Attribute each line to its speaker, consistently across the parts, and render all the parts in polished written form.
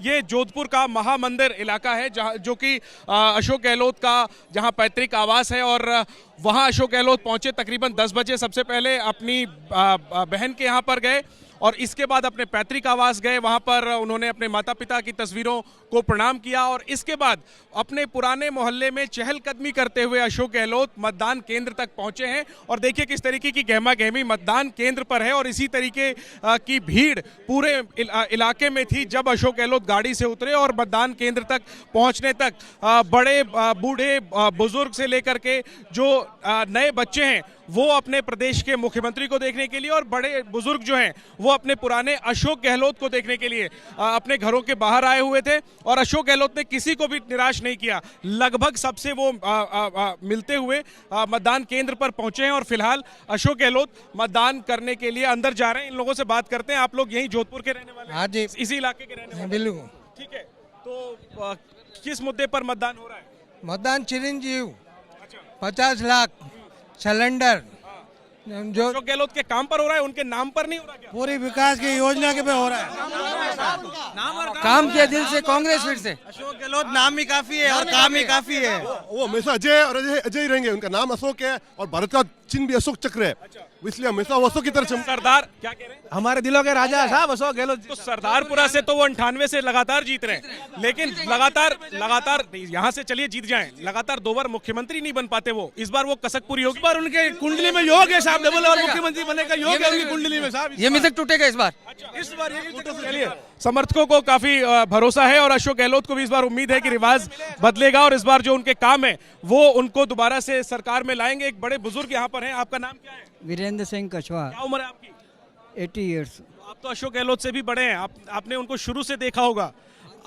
Speaker 1: ये जोधपुर का महामंदिर इलाका है जहाँ जो कि अशोक गहलोत का जहाँ पैतृक आवास है और वहाँ अशोक गहलोत पहुँचे तकरीबन 10 बजे। सबसे पहले अपनी बहन के यहाँ पर गए और इसके बाद अपने पैतृक आवास गए। वहाँ पर उन्होंने अपने माता पिता की तस्वीरों को प्रणाम किया और इसके बाद अपने पुराने मोहल्ले में चहलकदमी करते हुए अशोक गहलोत मतदान केंद्र तक पहुंचे हैं। और देखिए किस तरीके की गहमा गहमी मतदान केंद्र पर है और इसी तरीके की भीड़ पूरे इलाके में थी जब अशोक गहलोत गाड़ी से उतरे और मतदान केंद्र तक पहुंचने तक बड़े बूढ़े बुजुर्ग से लेकर के जो नए बच्चे हैं वो अपने प्रदेश के मुख्यमंत्री को देखने के लिए और बड़े बुजुर्ग जो हैं वो अपने पुराने अशोक गहलोत को देखने के लिए अपने घरों के बाहर आए हुए थे। और अशोक गहलोत ने किसी को भी निराश नहीं किया, लगभग सबसे वो मिलते हुए मतदान केंद्र पर पहुंचे हैं। और फिलहाल अशोक गहलोत मतदान करने के लिए अंदर जा रहे हैं। इन लोगों से बात करते हैं। आप लोग यहीं जोधपुर के रहने वाले हैं?
Speaker 2: हाँ जी,
Speaker 1: इसी इलाके के रहने वाले?
Speaker 2: बिल्कुल।
Speaker 1: ठीक है, तो किस मुद्दे पर मतदान हो रहा है?
Speaker 2: मतदान चिरंजीव 50 लाख सिलेंडर जो
Speaker 1: अशोक गहलोत के काम पर हो रहा है, उनके नाम पर नहीं हो रहा क्या?
Speaker 2: पूरी विकास की योजना के पे हो रहा है।
Speaker 3: काम किया दिल से कांग्रेस फिर से।
Speaker 4: अशोक गहलोत नाम ही काफी है और काम ही काफी है।
Speaker 5: वो हमेशा अजय और अजय ही रहेंगे। उनका नाम अशोक है और भारत का चिन्ह भी अशोक चक्र है, इसलिए हमेशा वो अशोक की तरह चमका।
Speaker 1: सरदार क्या कह रहे हैं?
Speaker 4: हमारे दिलों के राजा साहब अशोक गहलोत।
Speaker 1: तो सरदारपुरा से तो वो 98 से लगातार जीत रहे हैं, लेकिन लगातार यहाँ से चलिए जीत जाएं, लगातार 2 बार मुख्यमंत्री नहीं बन पाते वो। इस बार वो कसक पूरी होगी।
Speaker 4: पर उनके कुंडली में योग है साहब, डबल और मुख्यमंत्री बनने का योग है उनकी कुंडली में साहब।
Speaker 3: ये मिथक टूटेगा इस बार।
Speaker 4: इस बार
Speaker 1: चलिए, समर्थकों को काफी भरोसा है और अशोक गहलोत को भी इस बार उम्मीद है कि रिवाज बदलेगा और इस बार जो उनके काम है वो उनको दोबारा से सरकार में लाएंगे। एक बड़े बुजुर्ग यहाँ पर हैं। आपका नाम क्या है?
Speaker 6: वीरेंद्र सिंह कछवा।
Speaker 1: क्या उम्र है आपकी?
Speaker 6: 80 ईयर्स।
Speaker 1: आप तो अशोक गहलोत से भी बड़े हैं, आपने उनको शुरू से देखा होगा।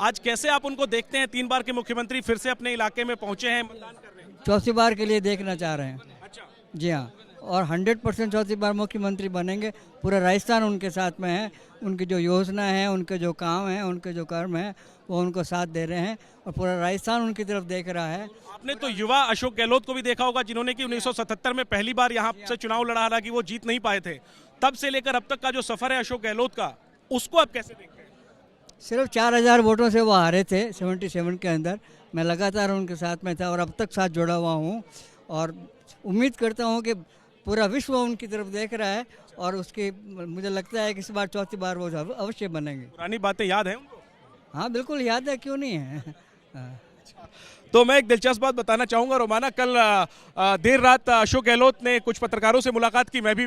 Speaker 1: आज कैसे आप उनको देखते हैं? 3 बार के मुख्यमंत्री फिर से अपने इलाके में पहुंचे हैं मतदान करने।
Speaker 6: चौथी बार के लिए देखना चाह रहे हैं।
Speaker 1: अच्छा,
Speaker 6: जी हाँ, और 100% चौथी बार मुख्यमंत्री बनेंगे। पूरा राजस्थान उनके साथ में है। उनकी जो योजना है, उनके जो काम हैं, उनके जो कर्म हैं वो उनको साथ दे रहे हैं और पूरा राजस्थान उनकी तरफ देख रहा है।
Speaker 1: आपने तो युवा अशोक गहलोत को भी देखा होगा जिन्होंने कि 1977 में पहली बार यहाँ से चुनाव लड़ा, हालांकि वो जीत नहीं पाए थे। तब से लेकर अब तक का जो सफर है अशोक गहलोत का, उसको आप कैसे देखते हैं?
Speaker 6: सिर्फ 4000 वोटों से वो हारे थे 77 के अंदर। मैं लगातार उनके साथ में था और अब तक साथ जुड़ा हुआ हूँ और उम्मीद करता हूँ कि पूरा विश्व उनकी तरफ देख रहा है और उसकी मुझे लगता है कि इस बार चौथी बार वो अवश्य बनेंगे।
Speaker 1: पुरानी बातें याद है उनको?
Speaker 6: हाँ बिल्कुल याद है, क्यों नहीं है। हाँ।
Speaker 1: तो मैं एक दिलचस्प बात बताना चाहूंगा रोमाना, कल देर रात अशोक गहलोत ने कुछ पत्रकारों से मुलाकात की, मैं भी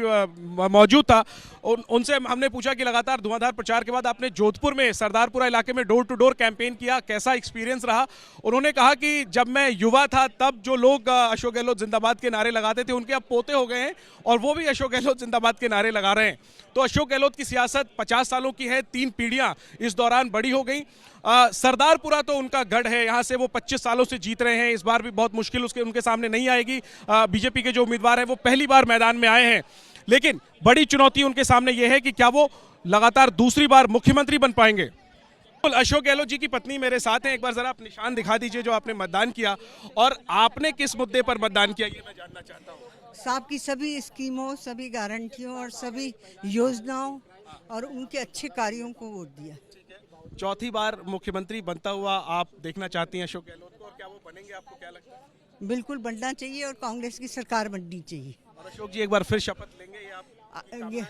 Speaker 1: मौजूद था। उनसे हमने पूछा कि लगातार धुआंधार प्रचार के बाद आपने जोधपुर में सरदारपुरा इलाके में डोर टू डोर कैंपेन किया, कैसा एक्सपीरियंस रहा? उन्होंने कहा कि जब मैं युवा था तब जो लोग अशोक गहलोत जिंदाबाद के नारे लगाते थे उनके अब पोते हो गए हैं और वो भी अशोक गहलोत जिंदाबाद के नारे लगा रहे हैं। तो अशोक गहलोत की सियासत 50 सालों की है, 3 पीढ़ियां इस दौरान बड़ी हो गई। सरदारपुरा तो उनका गढ़ है, यहाँ से वो 25 सालों से जीत रहे हैं। इस बार भी बहुत मुश्किल उनके सामने नहीं आएगी। बीजेपी के जो उम्मीदवार हैं वो पहली बार मैदान में आए हैं, लेकिन बड़ी चुनौती उनके सामने ये है कि क्या वो लगातार दूसरी बार मुख्यमंत्री बन पाएंगे। अशोक गहलोत जी की पत्नी मेरे साथ हैं। एक बार जरा आप निशान दिखा दीजिए जो आपने मतदान किया और आपने किस मुद्दे पर मतदान किया ये मैं जानना चाहता हूँ।
Speaker 7: साहब की सभी स्कीमों, सभी गारंटियों और सभी योजनाओं और उनके अच्छे कार्यों को वोट दिया।
Speaker 1: चौथी बार मुख्यमंत्री बनता हुआ आप देखना चाहती हैं अशोक गहलोत को और क्या वो बनेंगे? आपको क्या लगता है?
Speaker 7: बिल्कुल बनना चाहिए और कांग्रेस की सरकार बननी चाहिए।
Speaker 1: और अशोक जी एक बार फिर शपथ लेंगे या आप?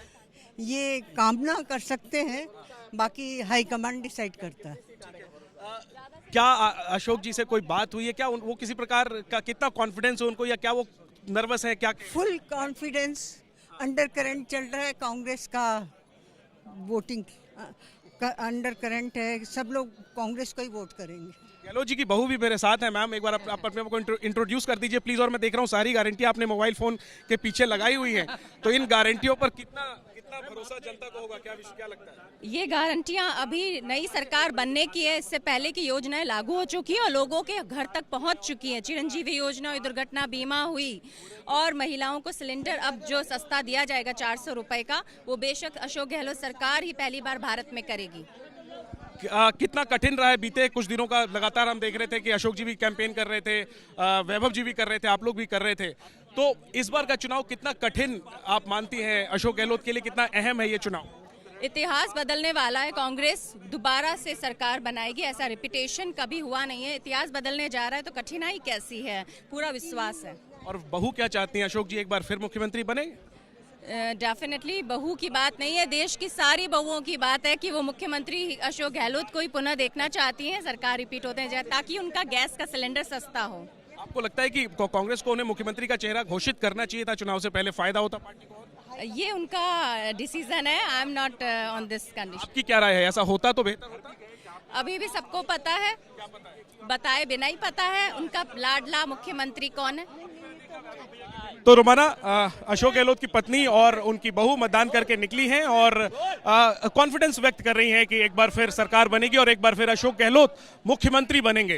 Speaker 7: ये कामना कर सकते हैं, बाकी हाईकमांड डिसाइड करता है।
Speaker 1: क्या अशोक जी से कोई बात हुई है क्या? वो किसी प्रकार का कितना कॉन्फिडेंस है उनको या क्या वो नर्वस है? क्या
Speaker 7: फुल कॉन्फिडेंस। अंडर करंट चल रहा है कांग्रेस का, वोटिंग का अंडर करंट है, सब लोग कांग्रेस को ही वोट करेंगे।
Speaker 1: गहलोत जी की बहू भी मेरे साथ है। मैम एक बार आप अपने को इंट्रोड्यूस कर दीजिए प्लीज। और मैं देख रहा हूँ सारी गारंटी आपने मोबाइल फोन के पीछे लगाई हुई है, तो इन गारंटियों पर कितना भरोसा जनता को होगा? क्या लगता है?
Speaker 8: ये गारंटियां अभी नई सरकार बनने की है, इससे पहले की योजनाएं लागू हो चुकी है और लोगों के घर तक पहुंच चुकी है। चिरंजीवी योजना हुई, दुर्घटना बीमा हुई और महिलाओं को सिलेंडर अब जो सस्ता दिया जाएगा 400 रुपए का, वो बेशक अशोक गहलोत सरकार ही पहली बार भारत में करेगी।
Speaker 1: कितना कठिन रहा है बीते कुछ दिनों का? लगातार हम देख रहे थे कि अशोक जी भी कैंपेन कर रहे थे, वैभव जी भी कर रहे थे, आप लोग भी कर रहे थे। तो इस बार का चुनाव कितना कठिन आप मानती हैं अशोक गहलोत के लिए? कितना अहम है ये चुनाव?
Speaker 8: इतिहास बदलने वाला है। कांग्रेस दोबारा से सरकार बनाएगी, ऐसा रिपीटेशन कभी हुआ नहीं है। इतिहास बदलने जा रहा है तो कठिनाई कैसी है, पूरा विश्वास है।
Speaker 1: और बहू क्या चाहती हैं, अशोक जी एक बार फिर मुख्यमंत्री बने?
Speaker 8: डेफिनेटली बहू की बात नहीं है, देश की सारी बहुओं की बात है कि वो मुख्यमंत्री अशोक गहलोत को ही पुनः देखना चाहती हैं, सरकार रिपीट होते जाए ताकि उनका गैस का सिलेंडर सस्ता हो।
Speaker 1: आपको लगता है कि कांग्रेस को उन्हें मुख्यमंत्री का चेहरा घोषित करना चाहिए था चुनाव से पहले, फायदा होता पार्टी को?
Speaker 8: ये उनका डिसीजन है, I am not on this condition.
Speaker 1: आपकी क्या राय है, ऐसा होता तो बेहतर होता?
Speaker 8: अभी भी सबको पता है, बताए बिना ही पता है उनका लाडला मुख्यमंत्री कौन है।
Speaker 1: तो रोमाना, अशोक गहलोत की पत्नी और उनकी बहू मतदान करके निकली हैं और कॉन्फिडेंस व्यक्त कर रही हैं कि एक बार फिर सरकार बनेगी और एक बार फिर अशोक गहलोत मुख्यमंत्री बनेंगे।